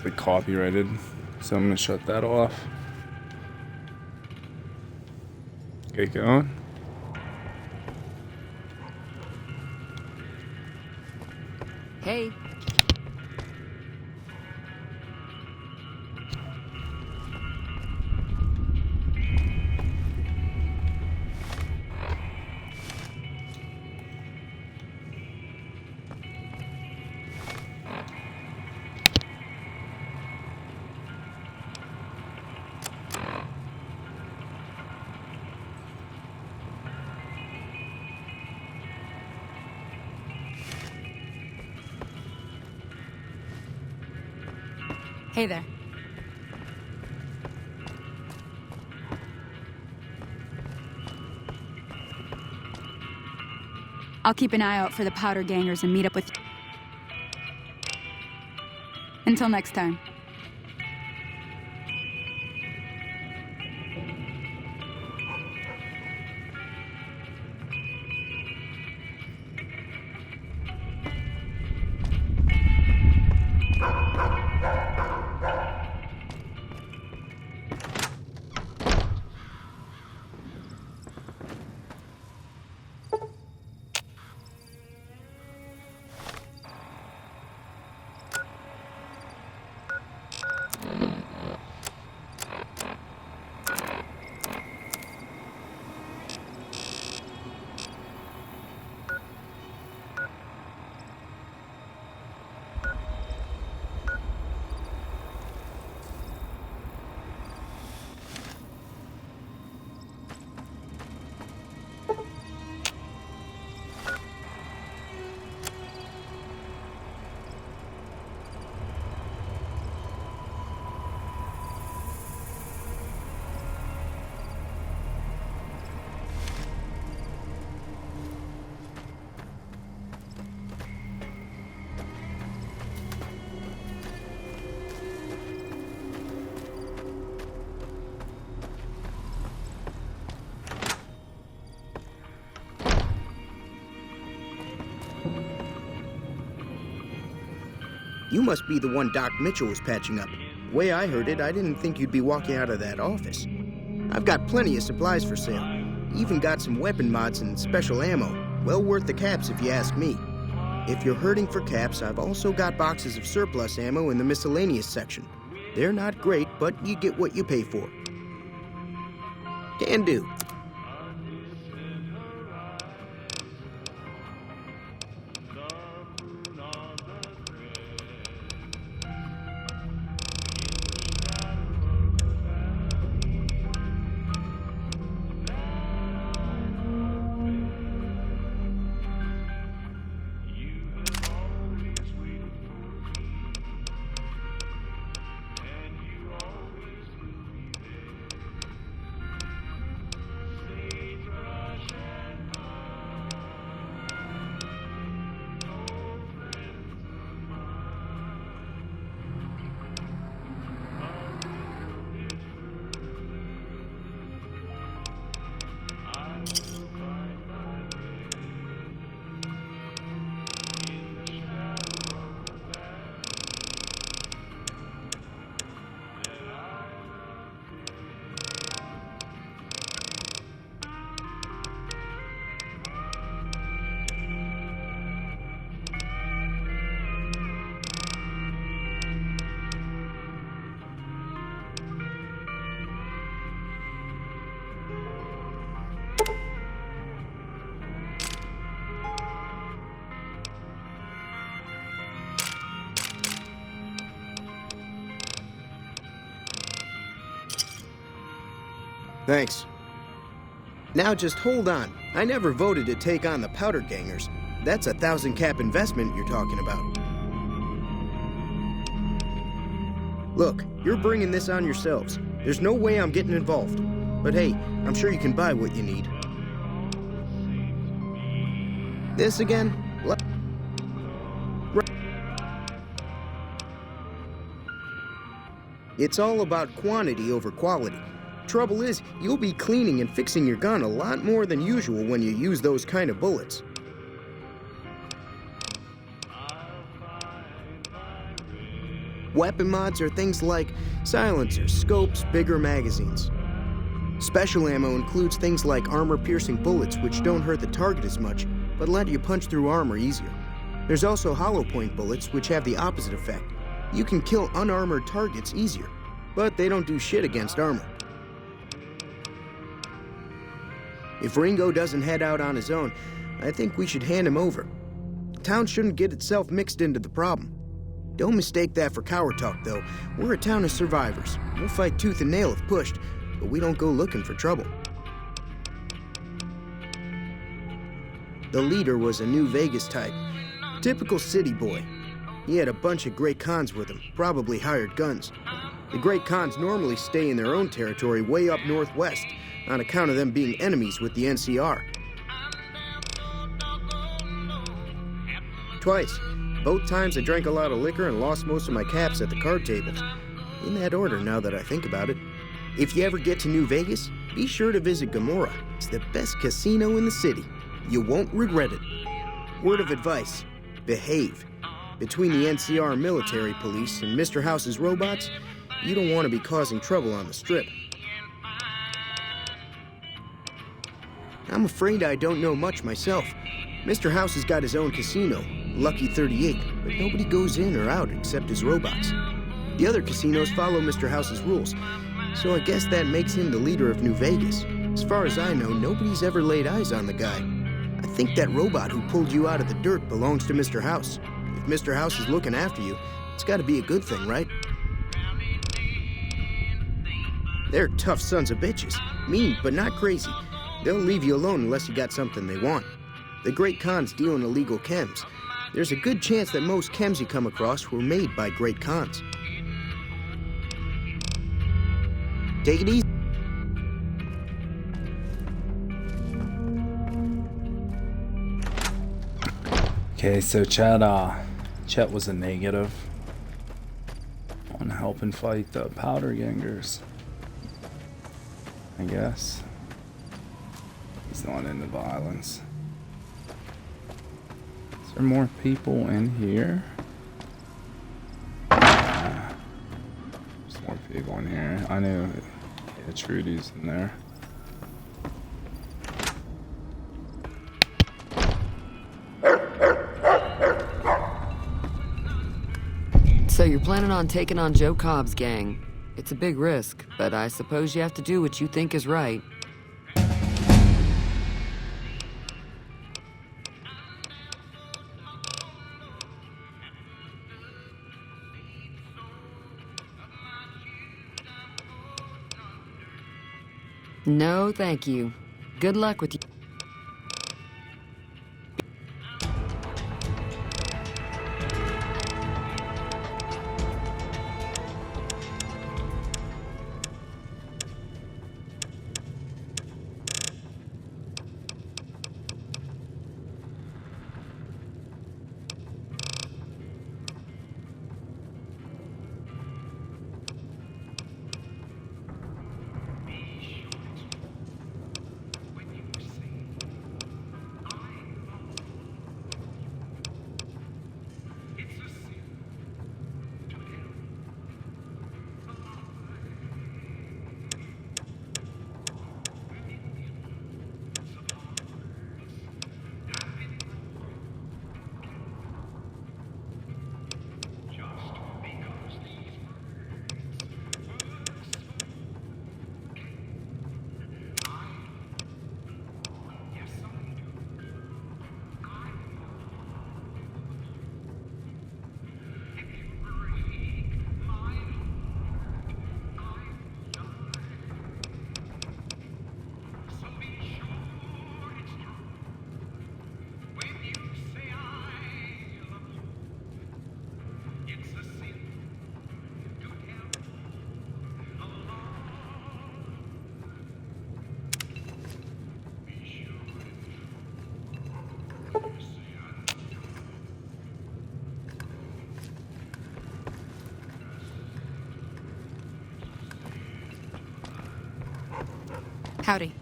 It's like copyrighted, so I'm gonna shut that off. Get going. Hey. Hey there. I'll keep an eye out for the powder gangers and meet up with you. Until next time. You must be the one Doc Mitchell was patching up. The way I heard it, I didn't think you'd be walking out of that office. I've got plenty of supplies for sale. Even got some weapon mods and special ammo. Well worth the caps if you ask me. If you're hurting for caps, I've also got boxes of surplus ammo in the miscellaneous section. They're not great, but you get what you pay for. Can do. Thanks. Now just hold on. I never voted to take on the powder gangers. That's a 1,000 cap investment you're talking about. Look, you're bringing this on yourselves. There's no way I'm getting involved. But hey, I'm sure you can buy what you need. This again? It's all about quantity over quality. Trouble is, you'll be cleaning and fixing your gun a lot more than usual when you use those kind of bullets. Weapon mods are things like silencers, scopes, bigger magazines. Special ammo includes things like armor-piercing bullets, which don't hurt the target as much, but let you punch through armor easier. There's also hollow point bullets, which have the opposite effect. You can kill unarmored targets easier, but they don't do shit against armor. If Ringo doesn't head out on his own, I think we should hand him over. The town shouldn't get itself mixed into the problem. Don't mistake that for coward talk, though. We're a town of survivors. We'll fight tooth and nail if pushed, but we don't go looking for trouble. The leader was a New Vegas type. Typical city boy. He had a bunch of Great Khans with him, probably hired guns. The Great Khans normally stay in their own territory way up northwest, on account of them being enemies with the NCR. Twice. Both times I drank a lot of liquor and lost most of my caps at the card tables. In that order, now that I think about it. If you ever get to New Vegas, be sure to visit Gomorrah. It's the best casino in the city. You won't regret it. Word of advice, behave. Between the NCR military police and Mr. House's robots, you don't want to be causing trouble on the strip. I'm afraid I don't know much myself. Mr. House has got his own casino, Lucky 38, but nobody goes in or out except his robots. The other casinos follow Mr. House's rules, so I guess that makes him the leader of New Vegas. As far as I know, nobody's ever laid eyes on the guy. I think that robot who pulled you out of the dirt belongs to Mr. House. If Mr. House is looking after you, it's gotta be a good thing, right? They're tough sons of bitches. Mean, but not crazy. They'll leave you alone unless you got something they want. The Great Khans deal in illegal chems. There's a good chance that most chems you come across were made by Great Khans. Take it easy. Okay, so Chet was a negative on helping fight the powder gangers, I guess. He's not into violence. Is there more people in here? There's more people in here. I knew Trudy's in there. So you're planning on taking on Joe Cobb's gang. It's a big risk, but I suppose you have to do what you think is right. No, thank you. Good luck with you. Howdy.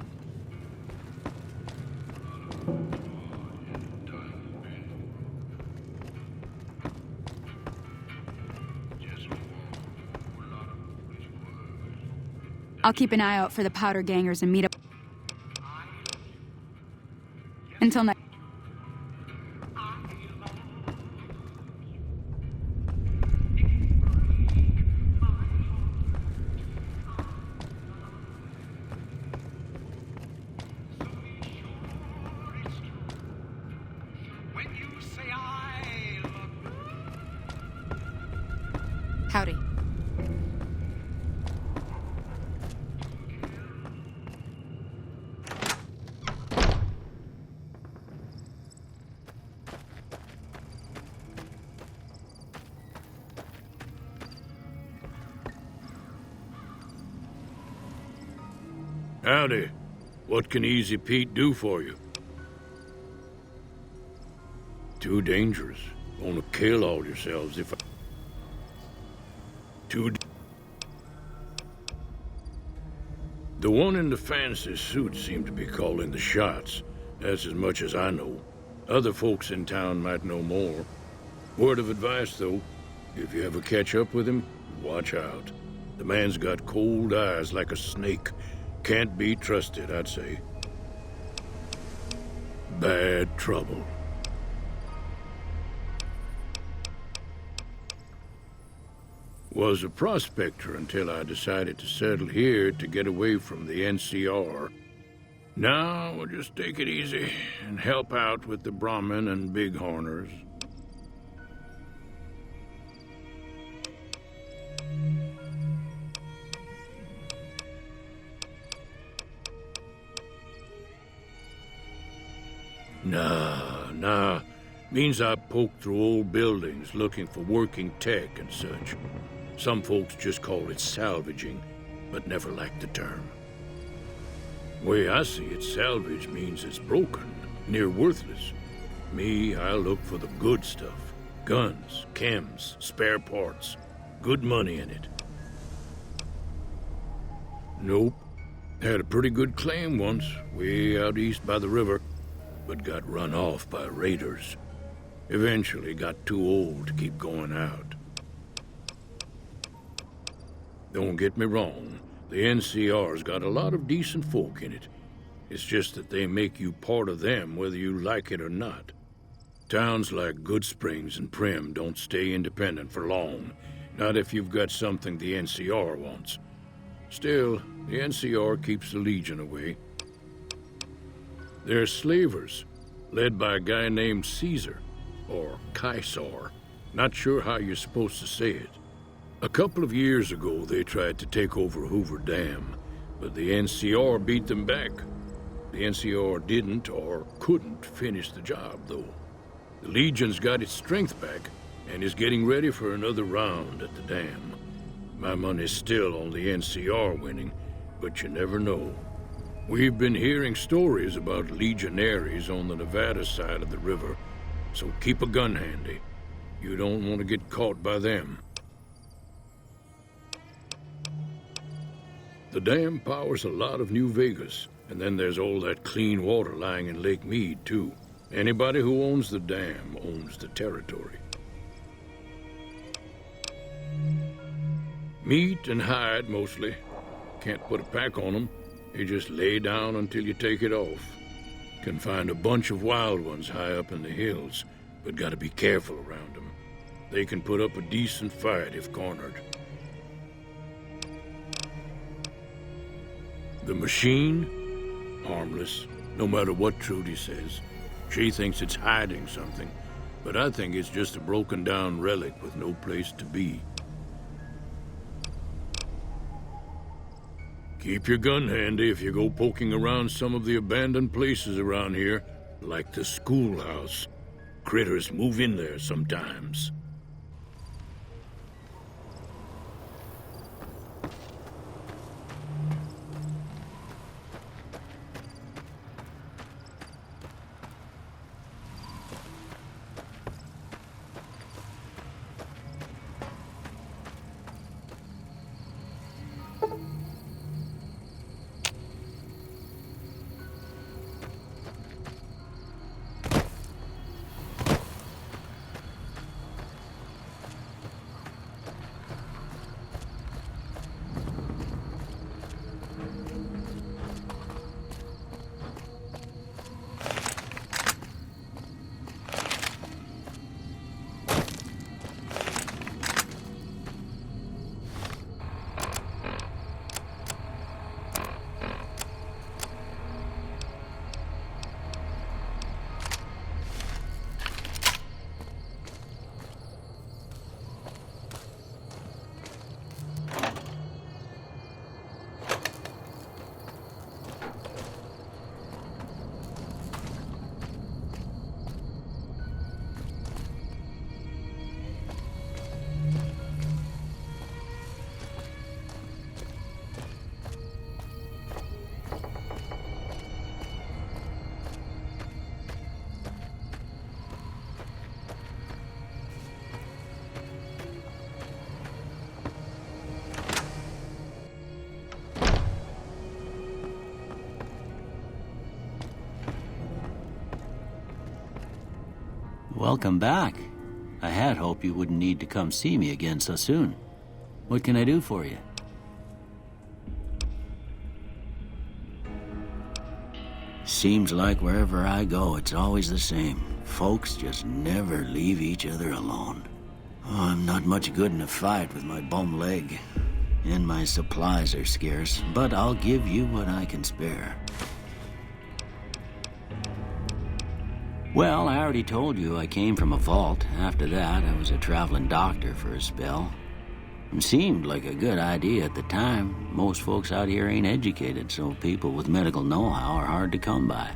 I'll keep an eye out for the powder gangers and meet up. Until next. Howdy. Howdy. What can Easy Pete do for you? Too dangerous. Gonna kill all yourselves if I... The one in the fancy suit seemed to be calling the shots. That's as much as I know. Other folks in town might know more. Word of advice, though, if you ever catch up with him, watch out. The man's got cold eyes like a snake. Can't be trusted, I'd say. Bad trouble. Was a prospector until I decided to settle here to get away from the NCR. Now we'll just take it easy and help out with the Brahmin and Bighorners. Nah. Means I poke through old buildings looking for working tech and such. Some folks just call it salvaging, but never liked the term. Way I see it, salvage means it's broken, near worthless. Me, I look for the good stuff. Guns, chems, spare parts. Good money in it. Nope. Had a pretty good claim once, way out east by the river, but got run off by raiders. Eventually got too old to keep going out. Don't get me wrong, the NCR's got a lot of decent folk in it. It's just that they make you part of them whether you like it or not. Towns like Goodsprings and Primm don't stay independent for long, not if you've got something the NCR wants. Still, the NCR keeps the Legion away. They're slavers, led by a guy named Caesar, or Caesar. Not sure how you're supposed to say it. A couple of years ago, they tried to take over Hoover Dam, but the NCR beat them back. The NCR didn't or couldn't finish the job, though. The Legion's got its strength back and is getting ready for another round at the dam. My money's still on the NCR winning, but you never know. We've been hearing stories about legionaries on the Nevada side of the river, so keep a gun handy. You don't want to get caught by them. The dam powers a lot of New Vegas, and then there's all that clean water lying in Lake Mead, too. Anybody who owns the dam owns the territory. Meat and hide, mostly. Can't put a pack on them. You just lay down until you take it off. Can find a bunch of wild ones high up in the hills, but gotta be careful around them. They can put up a decent fight if cornered. The machine? Harmless, no matter what Trudy says. She thinks it's hiding something, but I think it's just a broken down relic with no place to be. Keep your gun handy if you go poking around some of the abandoned places around here, like the schoolhouse. Critters move in there sometimes. welcome back. I had hoped you wouldn't need to come see me again so soon. What can I do for you? Seems like wherever I go, it's always the same. Folks just never leave each other alone. Oh, I'm not much good in a fight with my bum leg. And my supplies are scarce, but I'll give you what I can spare. Well, I already told you I came from a vault. After that, I was a traveling doctor for a spell. It seemed like a good idea at the time. Most folks out here ain't educated, so people with medical know-how are hard to come by.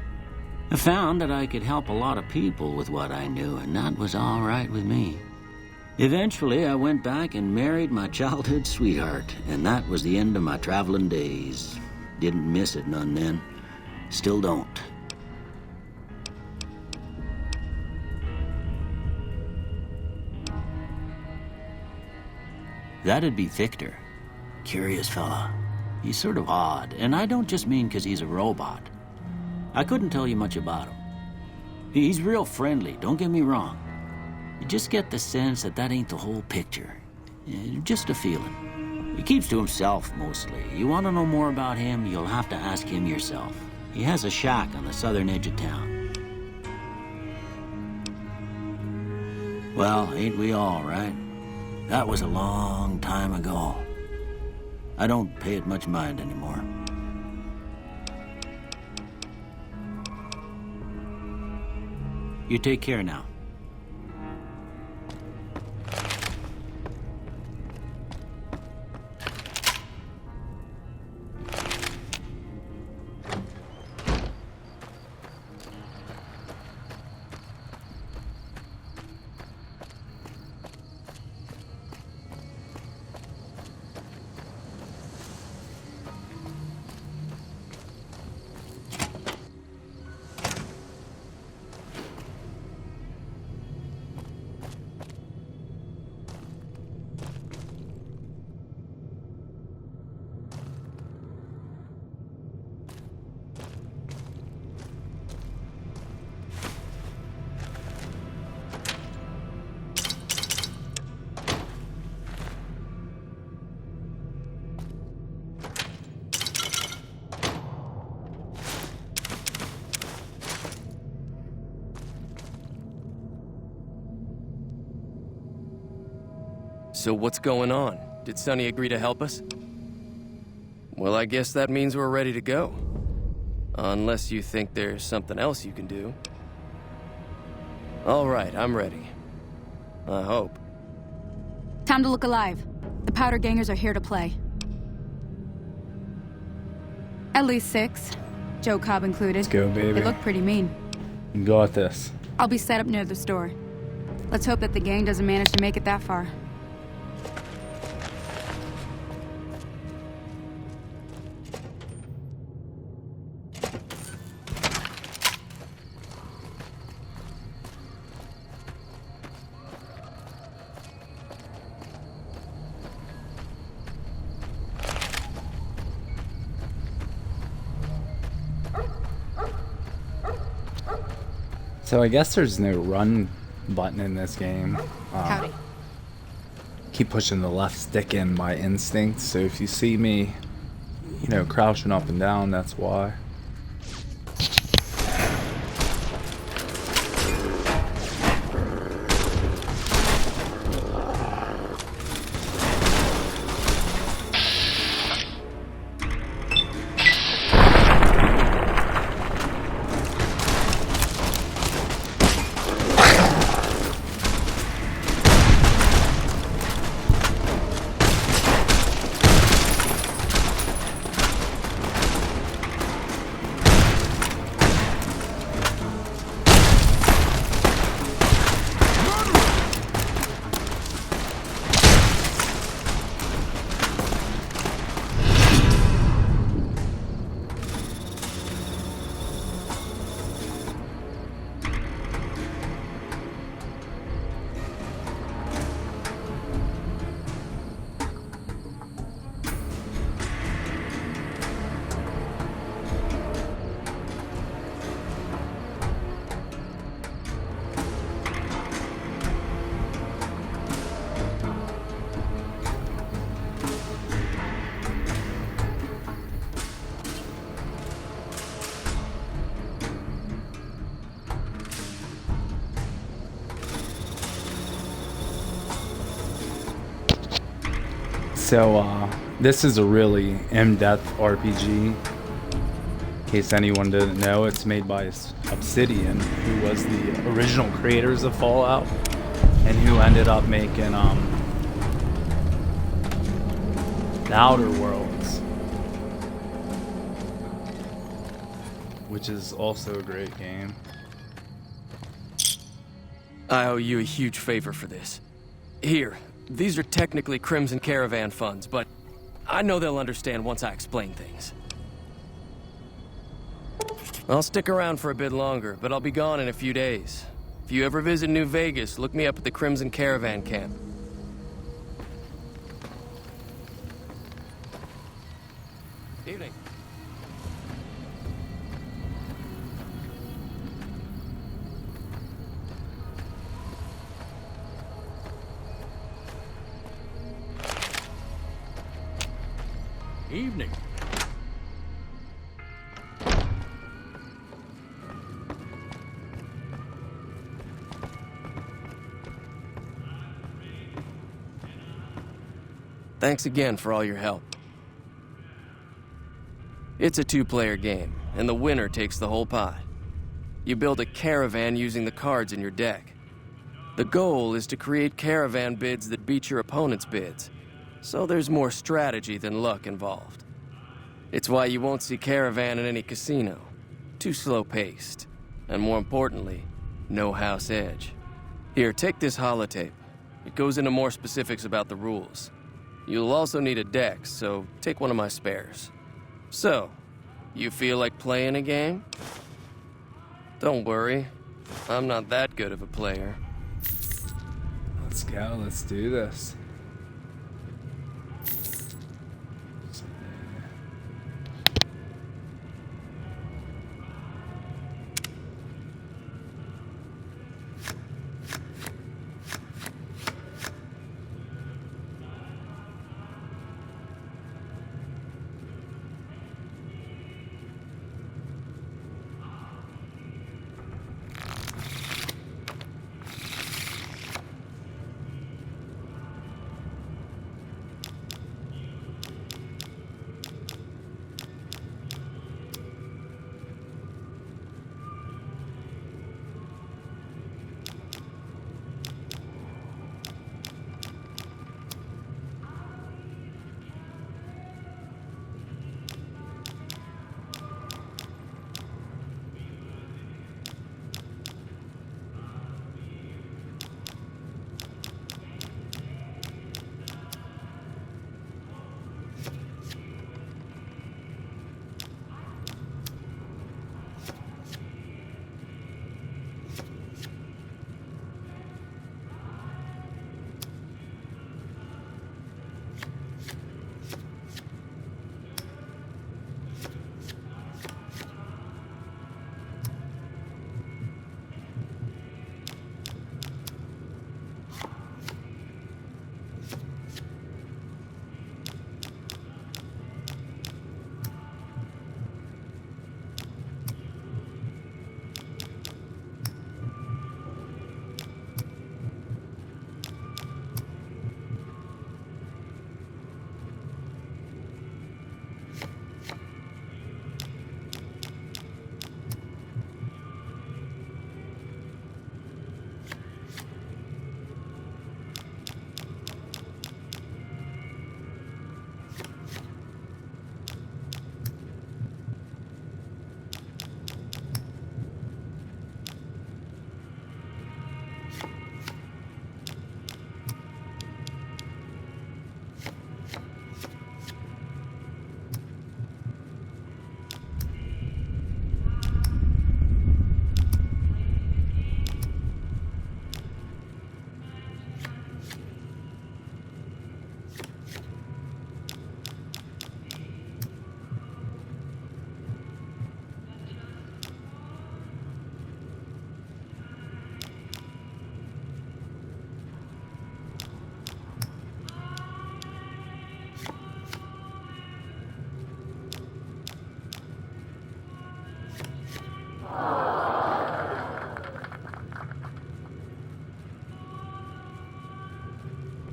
I found that I could help a lot of people with what I knew, and that was all right with me. Eventually, I went back and married my childhood sweetheart, and that was the end of my traveling days. Didn't miss it none then. Still don't. That'd be Victor. Curious fella. He's sort of odd, and I don't just mean 'cause he's a robot. I couldn't tell you much about him. He's real friendly, don't get me wrong. You just get the sense that ain't the whole picture. Just a feeling. He keeps to himself, mostly. You want to know more about him, you'll have to ask him yourself. He has a shack on the southern edge of town. Well, ain't we all, right? That was a long time ago. I don't pay it much mind anymore. You take care now. So what's going on? Did Sonny agree to help us? Well, I guess that means we're ready to go. Unless you think there's something else you can do. All right, I'm ready. I hope. Time to look alive. The Powder Gangers are here to play. At least 6. Joe Cobb included. Let's go, baby. They look pretty mean. You got this. I'll be set up near the store. Let's hope that the gang doesn't manage to make it that far. So I guess there's no run button in this game. Howdy. Keep pushing the left stick in by instinct, so if you see me, you know, crouching up and down, that's why. So, this is a really in-depth RPG. In case anyone didn't know, it's made by Obsidian, who was the original creators of Fallout, and who ended up making, The Outer Worlds, which is also a great game. I owe you a huge favor for this. Here, these are technically Crimson Caravan funds, but I know they'll understand once I explain things. I'll stick around for a bit longer, but I'll be gone in a few days. If you ever visit New Vegas, look me up at the Crimson Caravan camp. Evening. Evening. Thanks again for all your help. It's a two-player game, and the winner takes the whole pot. You build a caravan using the cards in your deck. The goal is to create caravan bids that beat your opponent's bids, so there's more strategy than luck involved. It's why you won't see caravan in any casino. Too slow-paced. And more importantly, no house edge. Here, take this holotape. It goes into more specifics about the rules. You'll also need a deck, so take one of my spares. So, you feel like playing a game? Don't worry, I'm not that good of a player. Let's go, let's do this.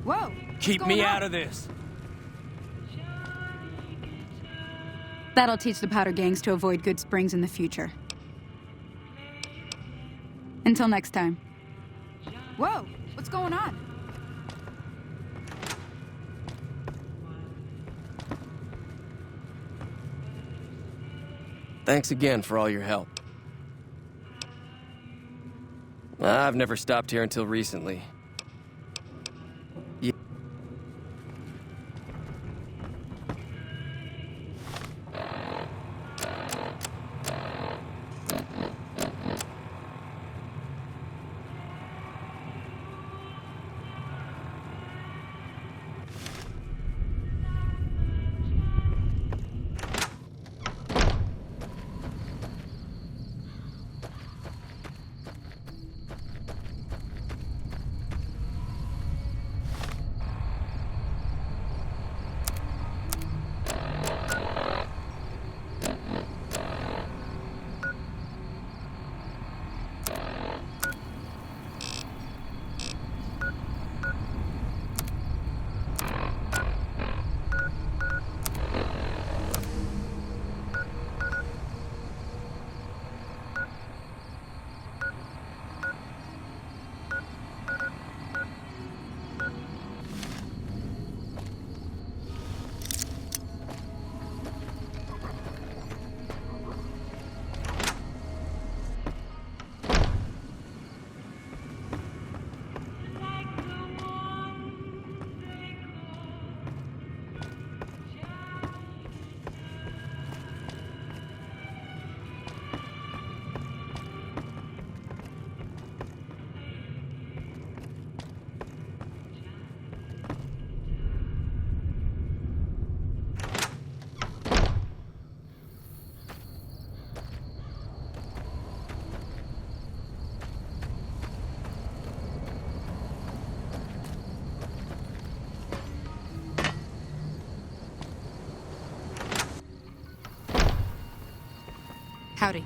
Whoa! Keep me out of this. That'll teach the powder gangs to avoid Good Springs in the future. Until next time. Whoa! What's going on? Thanks again for all your help. I've never stopped here until recently. Howdy.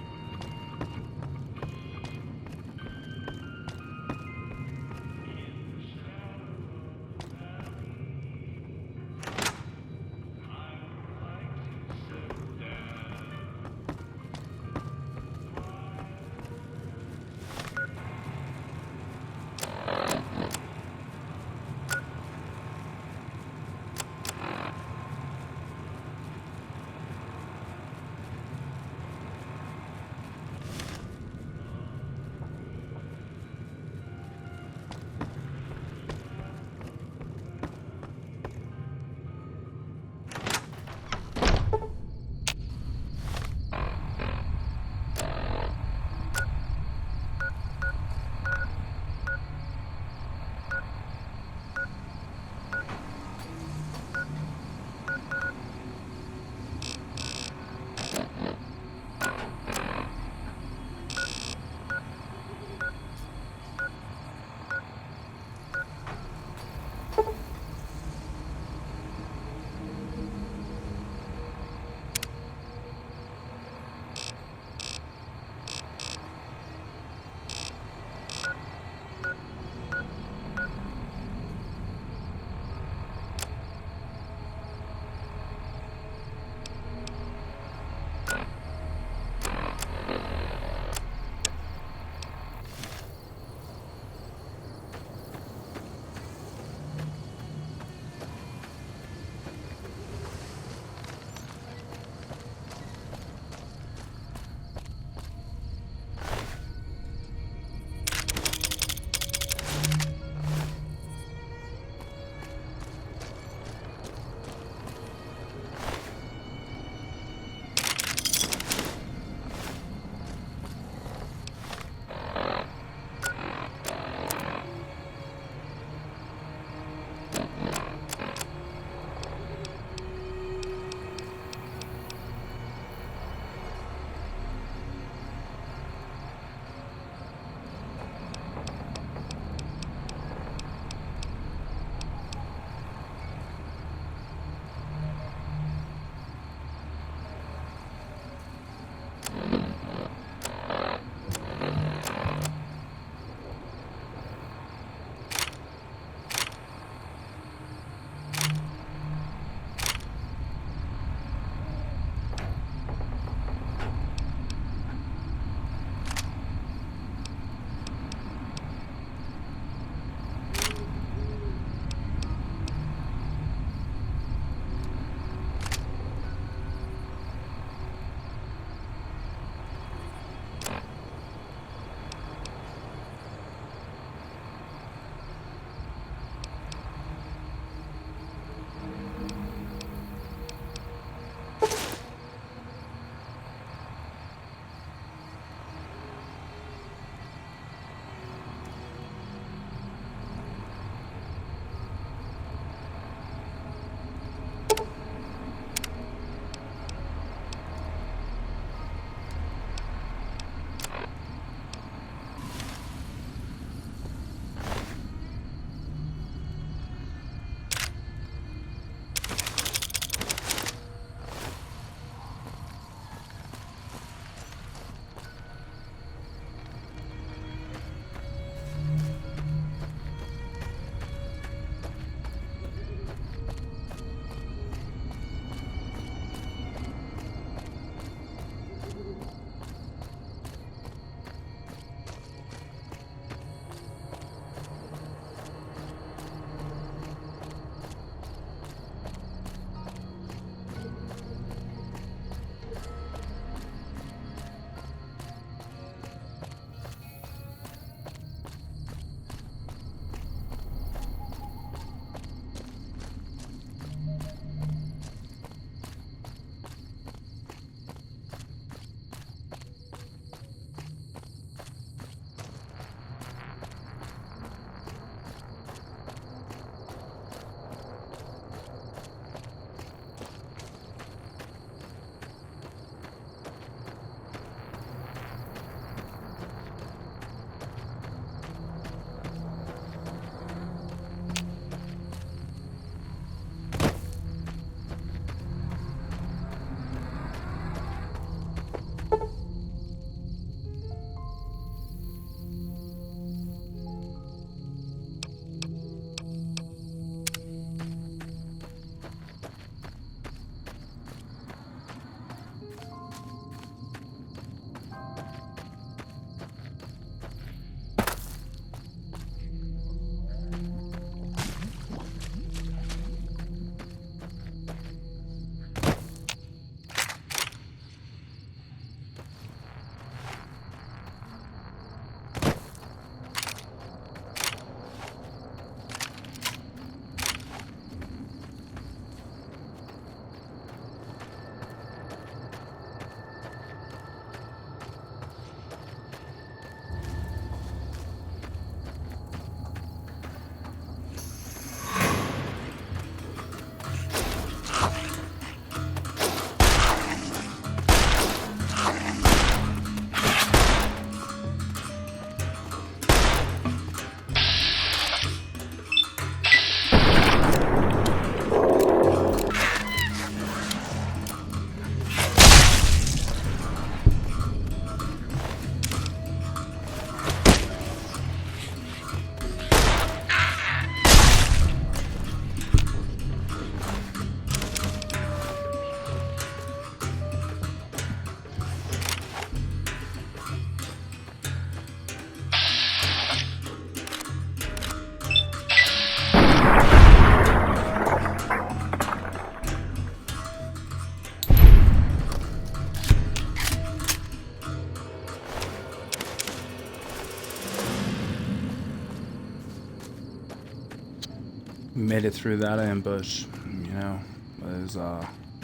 made it through that ambush. You know, those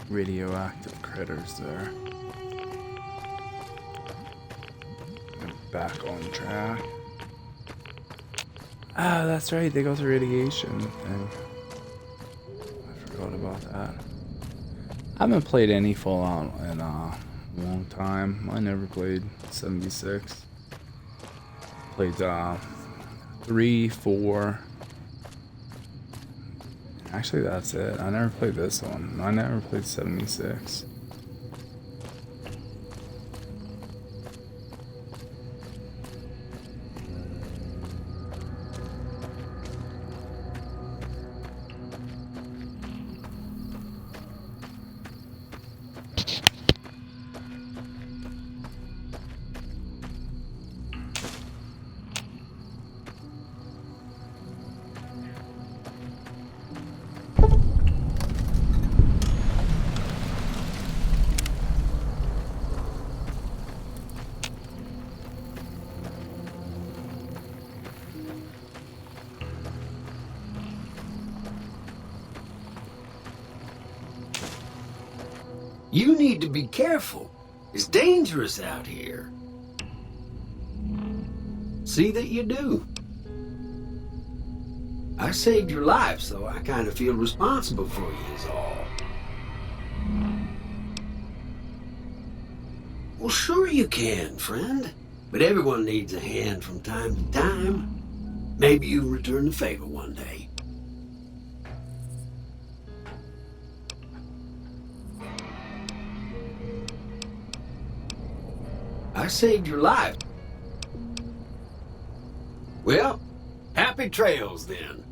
radioactive critters there. Back on track. Ah, that's right. They got the radiation thing. I forgot about that. I haven't played any Fallout in a long time. I never played 76. Played 3, 4. Actually, that's it. I never played this one. I never played 76. You need to be careful. It's dangerous out here. See that you do. I saved your life, so I kind of feel responsible for you is all. Well, sure you can, friend. But everyone needs a hand from time to time. Maybe you'll return the favor one day. I saved your life. Well, happy trails then.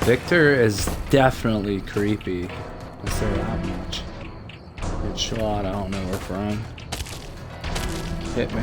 Victor is definitely creepy. I'll say that much. Good shot. I don't know where from. Hit me.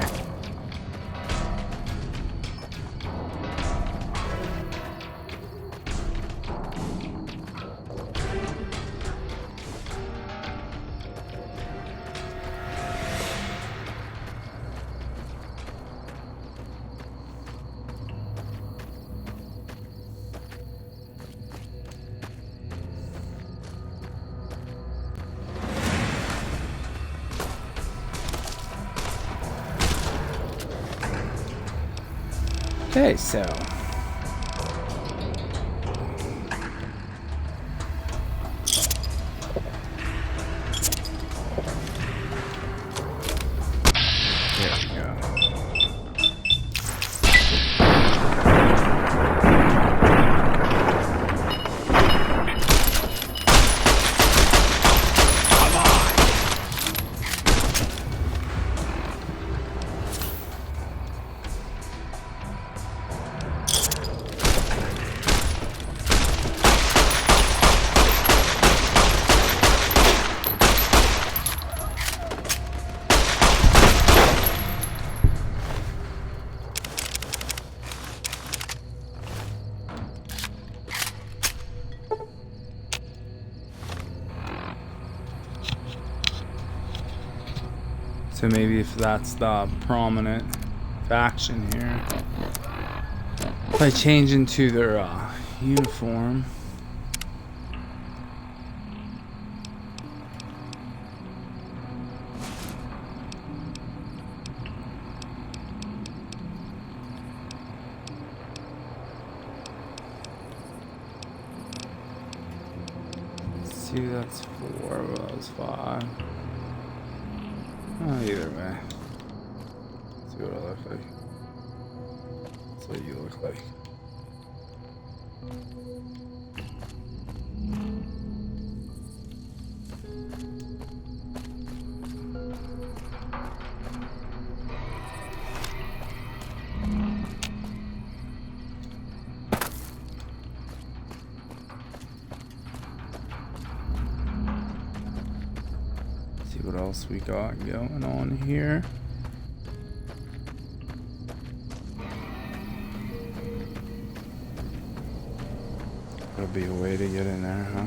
Okay, so there we go. So maybe if that's the prominent faction here, if I change into their uniform. Let's see, that's 4, well, that was 5. Oh, either way. Let's see what I look like. That's what you look like. What else we got going on here? There'll be a way to get in there, huh?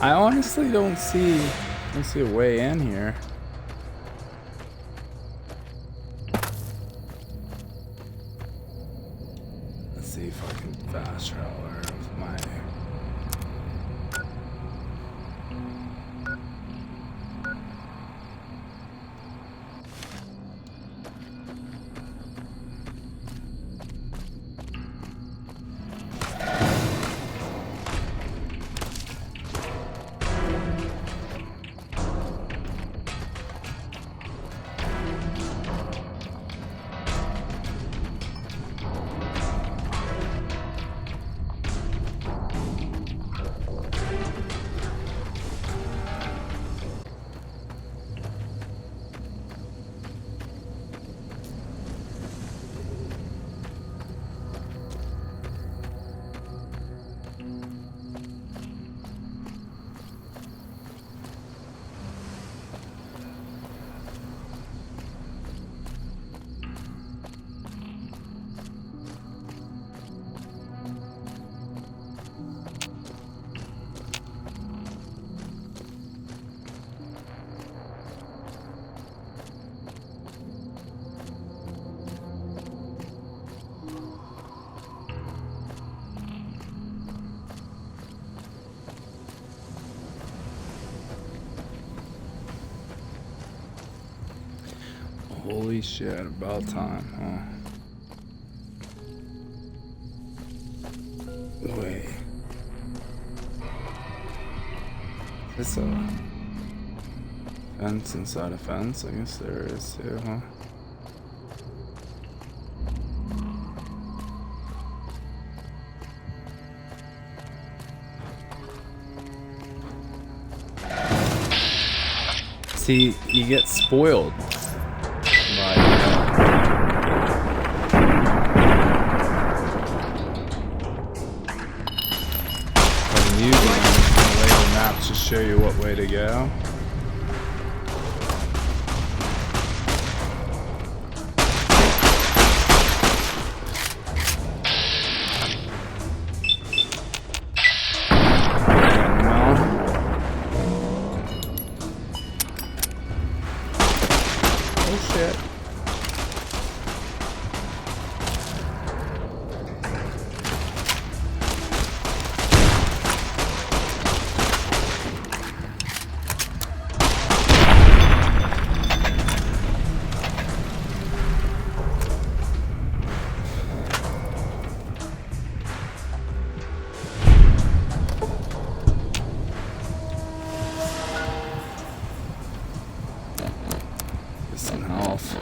I honestly don't see a way in here. Let's see if I can fast travel with my. Holy shit, about time, huh? Wait. Is this a fence inside a fence? I guess there is too, huh? See, you get spoiled. To show you what way to go. Oh shit. Some health.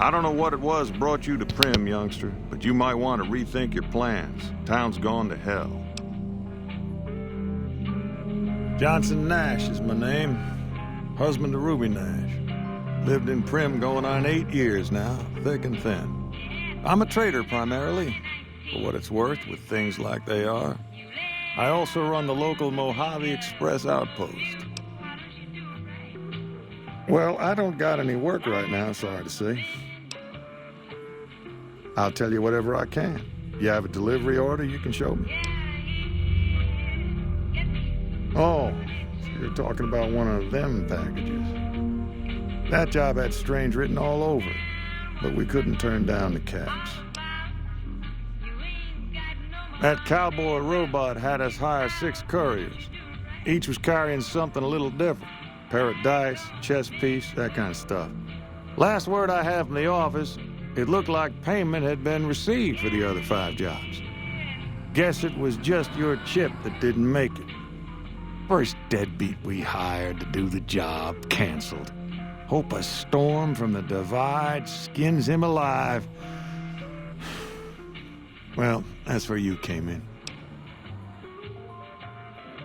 I don't know what it was brought you to Primm, youngster, but you might want to rethink your plans. Town's gone to hell. Johnson Nash is my name. Husband to Ruby Nash. Lived in Primm going on 8 years now, thick and thin. I'm a trader primarily, for what it's worth with things like they are. I also run the local Mojave Express outpost. Well, I don't got any work right now, sorry to say. I'll tell you whatever I can. You have a delivery order you can show me? Oh, so you're talking about one of them packages. That job had strange written all over it, but we couldn't turn down the caps. That cowboy robot had us hire 6 couriers. Each was carrying something a little different. Pair of dice, chess piece, that kind of stuff. Last word I have from the office, it looked like payment had been received for the other 5 jobs. Guess it was just your chip that didn't make it. First deadbeat we hired to do the job canceled. Hope a storm from the Divide skins him alive. Well, that's where you came in.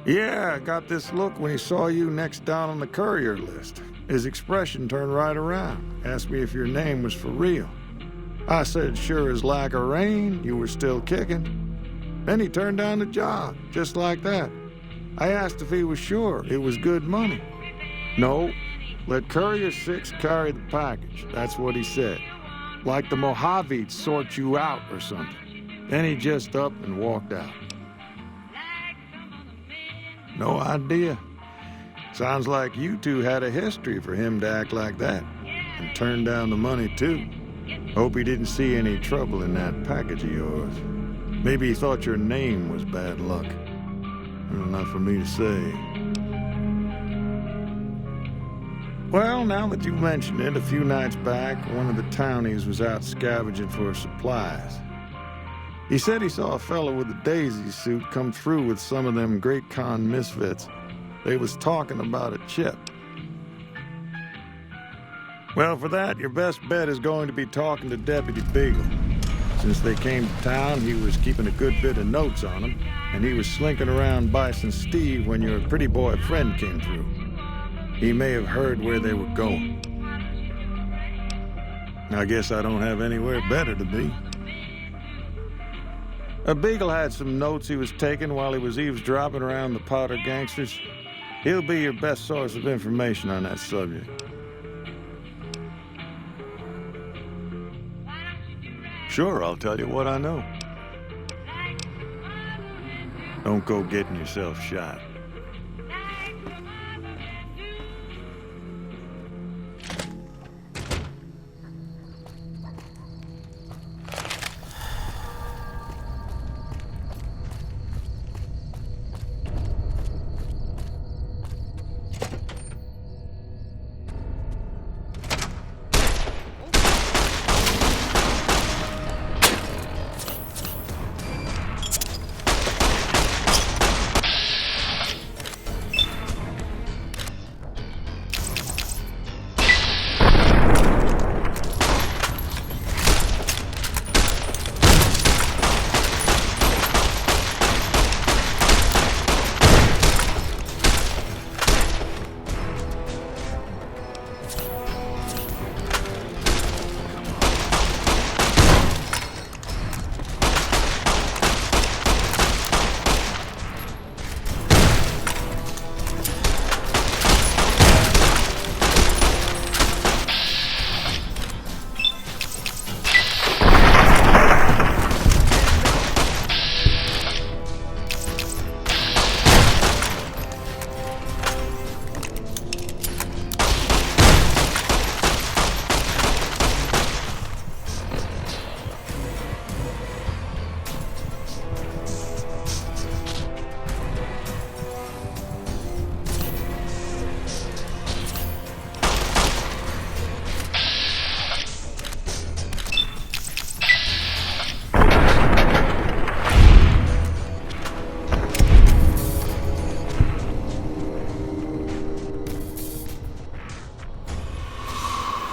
Yeah, got this look when he saw you next down on the courier list. His expression turned right around. Asked me if your name was for real. I said sure as lack of rain, you were still kicking. Then he turned down the job, just like that. I asked if he was sure it was good money. No, let Courier 6 carry the package. That's what he said. Like the Mojavetes sort you out or something. Then he just up and walked out. No idea. Sounds like you two had a history for him to act like that. And turn down the money, too. Hope he didn't see any trouble in that package of yours. Maybe he thought your name was bad luck. Not for me to say. Well, now that you mention it, a few nights back, one of the townies was out scavenging for supplies. He said he saw a fellow with a daisy suit come through with some of them Great Khan misfits. They was talking about a chip. Well, for that, your best bet is going to be talking to Deputy Beagle. Since they came to town, he was keeping a good bit of notes on them, and he was slinking around Bison Steve when your pretty boy friend came through. He may have heard where they were going. I guess I don't have anywhere better to be. Beagle had some notes he was taking while he was eavesdropping around the Powder gangsters. He'll be your best source of information on that subject. Sure, I'll tell you what I know. Don't go getting yourself shot.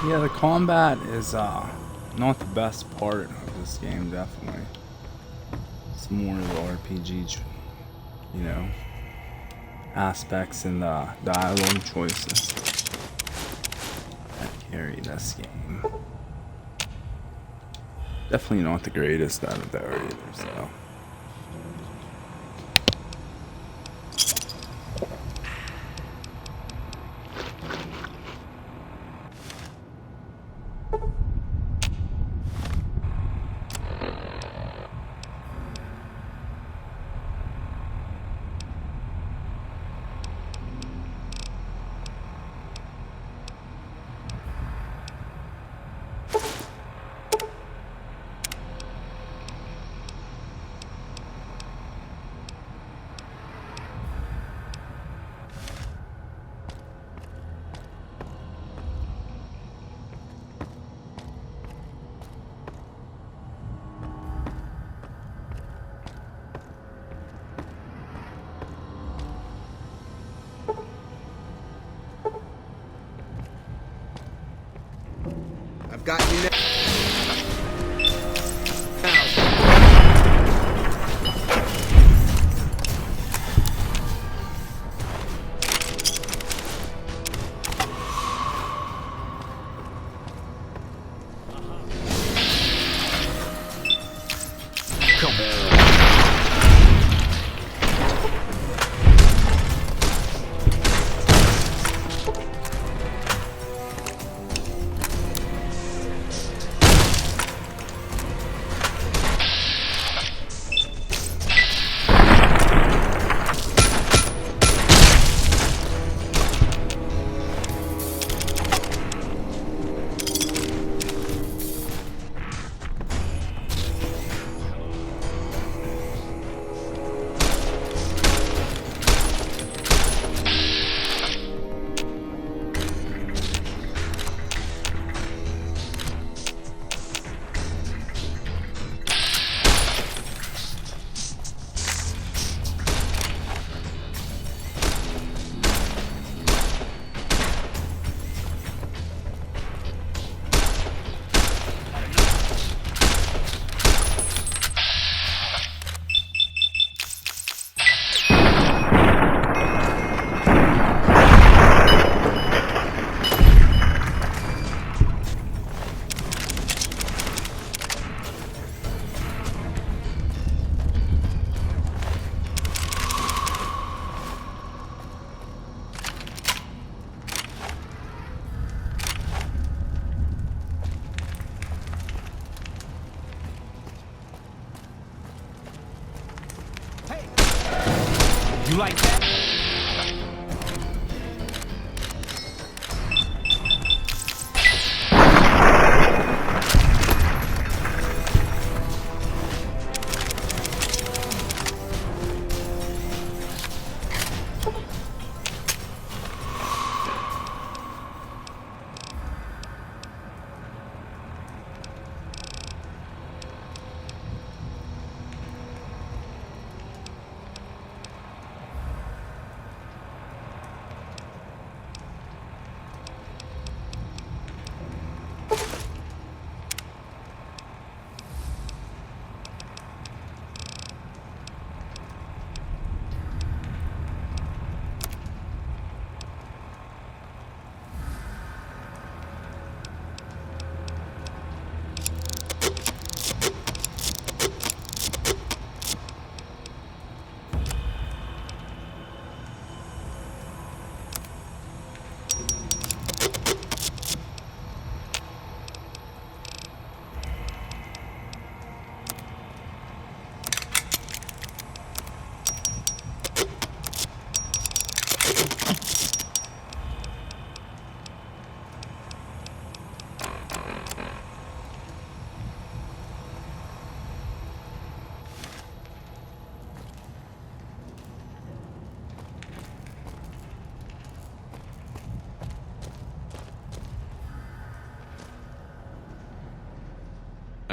Yeah, the combat is not the best part of this game, definitely. It's more of the RPG, you know, aspects and the dialogue choices that carry this game. Definitely not the greatest out of there either, so. I've got you now. You like that?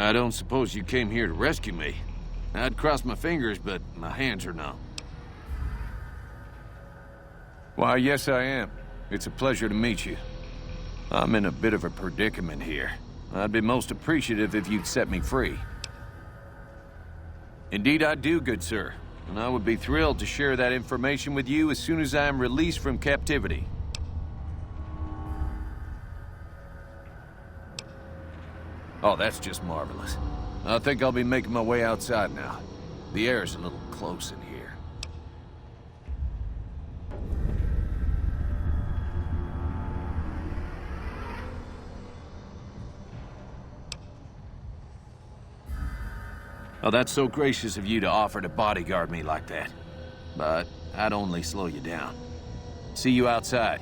I don't suppose you came here to rescue me. I'd cross my fingers, but my hands are numb. Why, yes I am. It's a pleasure to meet you. I'm in a bit of a predicament here. I'd be most appreciative if you'd set me free. Indeed I do, good sir. And I would be thrilled to share that information with you as soon as I am released from captivity. Oh, that's just marvelous. I think I'll be making my way outside now. The air's a little close in here. Oh, that's so gracious of you to offer to bodyguard me like that. But I'd only slow you down. See you outside.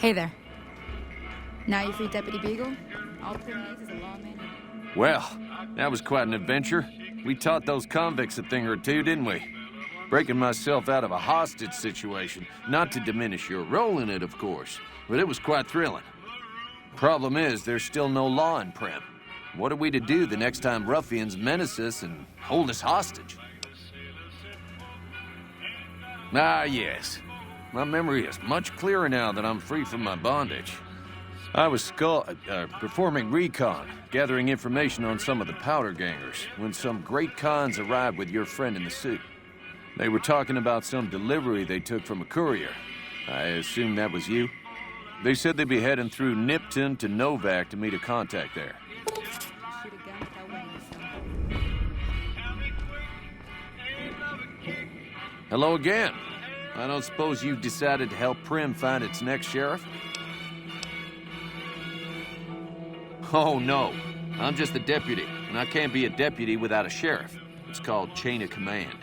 Hey there. Now you free Deputy Beagle? All Prim needs is a lawman. Well, that was quite an adventure. We taught those convicts a thing or two, didn't we? Breaking myself out of a hostage situation. Not to diminish your role in it, of course, but it was quite thrilling. Problem is, there's still no law in Prim. What are we to do the next time ruffians menace us and hold us hostage? Ah, yes. My memory is much clearer now that I'm free from my bondage. I was performing recon, gathering information on some of the powder gangers, when some great cons arrived with your friend in the suit. They were talking about some delivery they took from a courier. I assume that was you? They said they'd be heading through Nipton to Novak to meet a contact there. Shoot a gun without weighing yourself. Hello again. I don't suppose you've decided to help Prim find its next sheriff? Oh, no. I'm just a deputy, and I can't be a deputy without a sheriff. It's called chain of command.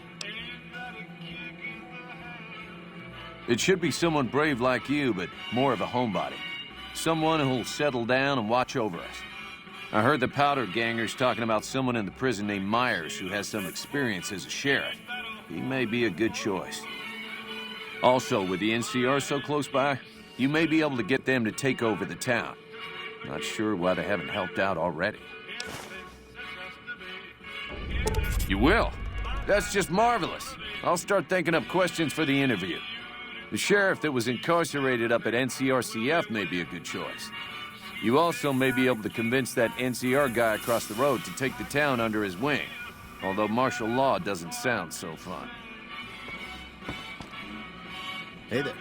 It should be someone brave like you, but more of a homebody. Someone who'll settle down and watch over us. I heard the powder gangers talking about someone in the prison named Myers who has some experience as a sheriff. He may be a good choice. Also, with the NCR so close by, you may be able to get them to take over the town. Not sure why they haven't helped out already. You will? That's just marvelous. I'll start thinking up questions for the interview. The sheriff that was incarcerated up at NCRCF may be a good choice. You also may be able to convince that NCR guy across the road to take the town under his wing. Although martial law doesn't sound so fun. Hey there.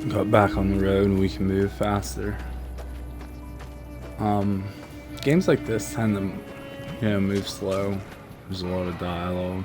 Got back on the road and we can move faster. Games like this tend to, move slow. There's a lot of dialogue.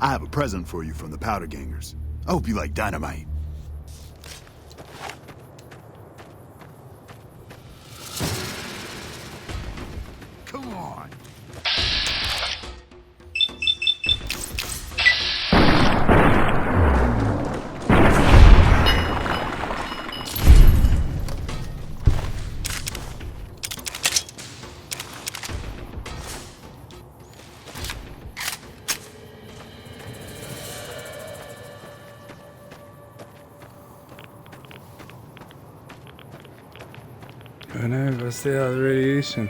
I have a present for you from the Powder Gangers. I hope you like dynamite. Come on. Oh no, what's the other radiation?